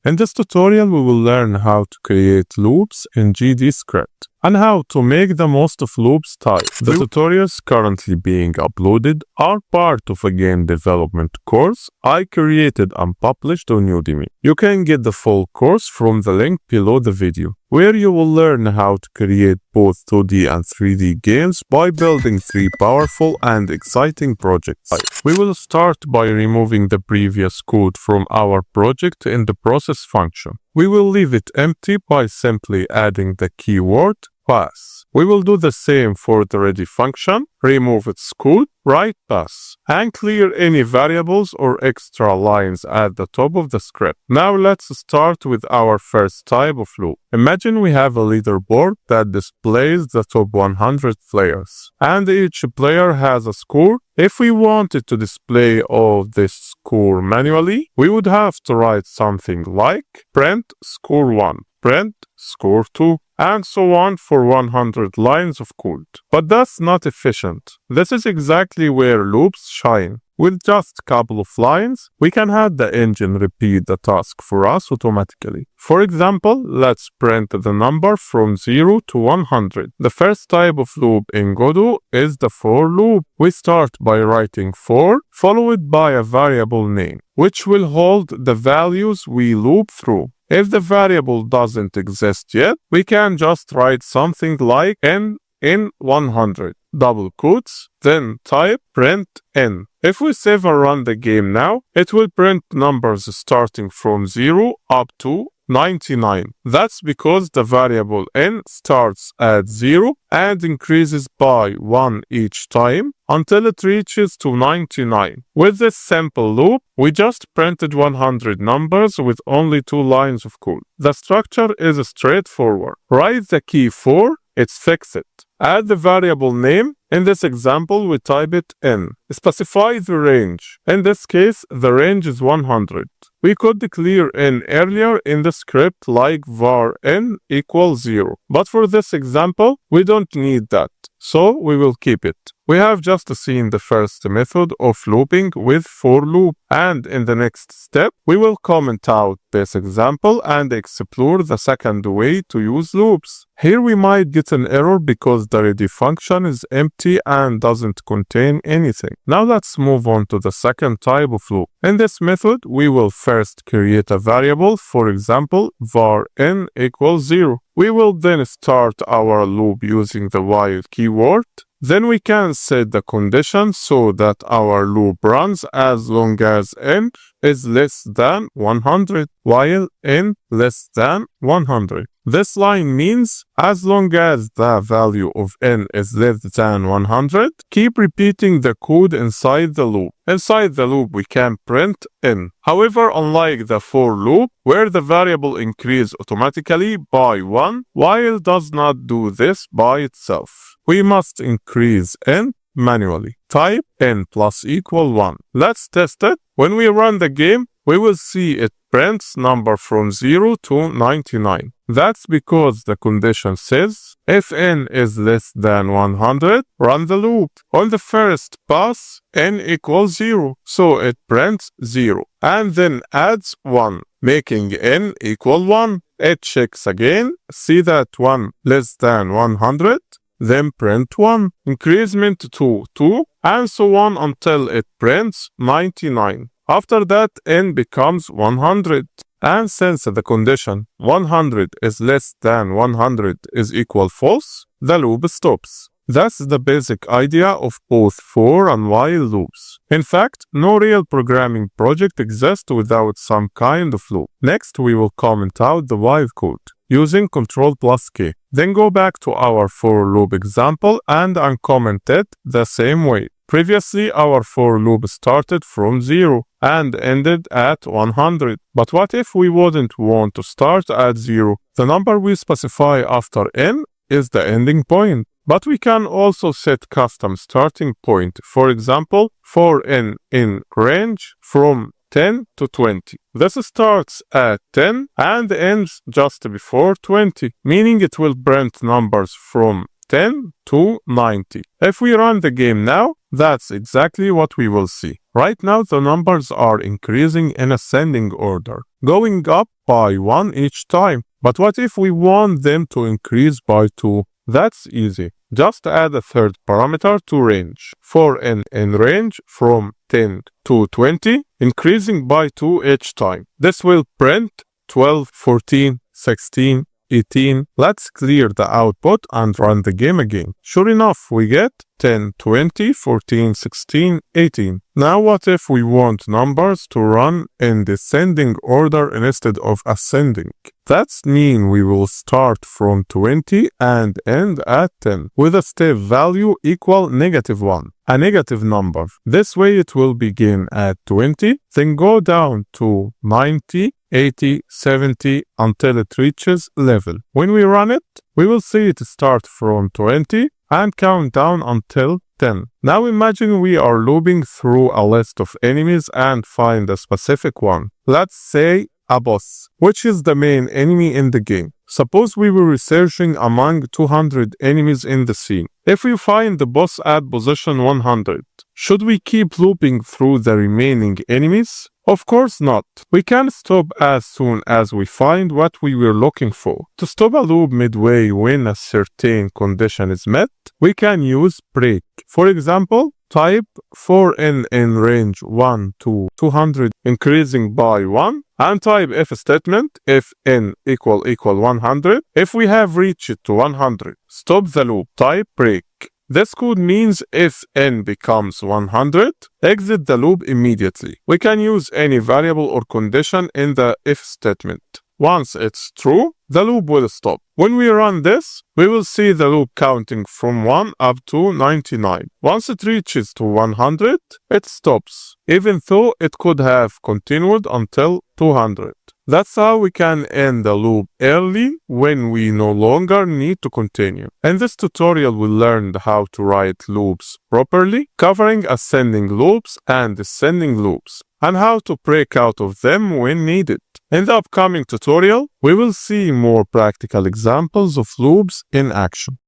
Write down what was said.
In this tutorial, we will learn how to create loops in GDScript and how to make the most of loops type. The tutorials currently being uploaded are part of a game development course I created and published on Udemy. You can get the full course from the link below the video, where you will learn how to create both 2D and 3D games by building 3 powerful and exciting projects. We will start by removing the previous code from our project in the process function. We will leave it empty by simply adding the keyword pass. We will do the same for the ready function, remove its code, write pass, and clear any variables or extra lines at the top of the script. Now let's start with our first type of loop. Imagine we have a leaderboard that displays the top 100 players, and each player has a score. If we wanted to display all this score manually, we would have to write something like print score 1, print score 2, and so on for 100 lines of code. But that's not efficient. This is exactly where loops shine. With just a couple of lines, we can have the engine repeat the task for us automatically. For example, let's print the number from 0 to 100. The first type of loop in Godot is the for loop. We start by writing for, followed by a variable name, which will hold the values we loop through. If the variable doesn't exist yet, we can just write something like n in 100, double quotes, then type print n. If we save and run the game now, it will print numbers starting from 0 up to 99. That's because the variable n starts at 0 and increases by 1 each time until it reaches to 99. With this simple loop, we just printed 100 numbers with only 2 lines of code. The structure is straightforward. Write the key for, it's fixed. Add the variable name. In this example, we type it n. Specify the range. In this case, the range is 100. We could declare n earlier in the script like var n equals 0. But for this example, we don't need that, so we will keep it. We have just seen the first method of looping with for loop, and in the next step, we will comment out this example and explore the second way to use loops. Here we might get an error because the ready function is empty and doesn't contain anything. Now let's move on to the second type of loop. In this method, we will first create a variable, for example, var n equals 0. We will then start our loop using the while keyword. Then we can set the condition so that our loop runs as long as n is less than 100, while n less than 100. This line means as long as the value of n is less than 100, keep repeating the code inside the loop. Inside the loop, we can print n. However, unlike the for loop, where the variable increases automatically by 1, while does not do this by itself, we must increase n manually. Type n plus equal 1. Let's test it. When we run the game, we will see it prints number from 0 to 99. That's because the condition says, if n is less than 100, run the loop. On the first pass, n equals 0, so it prints 0, and then adds 1, making n equal 1. It checks again, see that 1 less than 100, then print 1, increment to 2, and so on until it prints 99. After that, n becomes 100. And since the condition 100 is less than 100 is equal false, the loop stops. That's the basic idea of both for and while loops. In fact, no real programming project exists without some kind of loop. Next, we will comment out the while code using Ctrl+K. Then go back to our for loop example and uncomment it the same way. Previously, our for loop started from 0 and ended at 100. But what if we wouldn't want to start at 0? The number we specify after n is the ending point. But we can also set custom starting point. For example, for n in range from 10 to 20. This starts at 10 and ends just before 20, meaning it will print numbers from 10 to 90. If we run the game now, that's exactly what we will see. Right now, the numbers are increasing in ascending order, going up by 1 each time. But what if we want them to increase by 2? That's easy. Just add a third parameter to range. For n in range from 10 to 20, increasing by 2 each time. This will print 12, 14, 16, 18. Let's clear the output and run the game again. Sure enough, we get 10, 20, 14, 16, 18. Now what if we want numbers to run in descending order instead of ascending? That's mean we will start from 20 and end at 10 with a step value equal -1, a negative number. This way it will begin at 20, then go down to 90, 80, 70 until it reaches level. When we run it, we will see it start from 20 and count down until 10. Now imagine we are looping through a list of enemies and find a specific one. Let's say a boss, which is the main enemy in the game. Suppose we were researching among 200 enemies in the scene. If we find the boss at position 100, should we keep looping through the remaining enemies? Of course not. We can stop as soon as we find what we were looking for. To stop a loop midway when a certain condition is met, we can use break. For example, type for n in range 1 to 200 increasing by 1 and type if statement if n equal 100. If we have reached to 100, stop the loop, type break. This code means if n becomes 100, exit the loop immediately. We can use any variable or condition in the if statement. Once it's true, the loop will stop. When we run this, we will see the loop counting from 1 up to 99. Once it reaches to 100, it stops, even though it could have continued until 200. That's how we can end the loop early when we no longer need to continue. In this tutorial, we learned how to write loops properly, covering ascending loops and descending loops, and how to break out of them when needed. In the upcoming tutorial, we will see more practical examples of loops in action.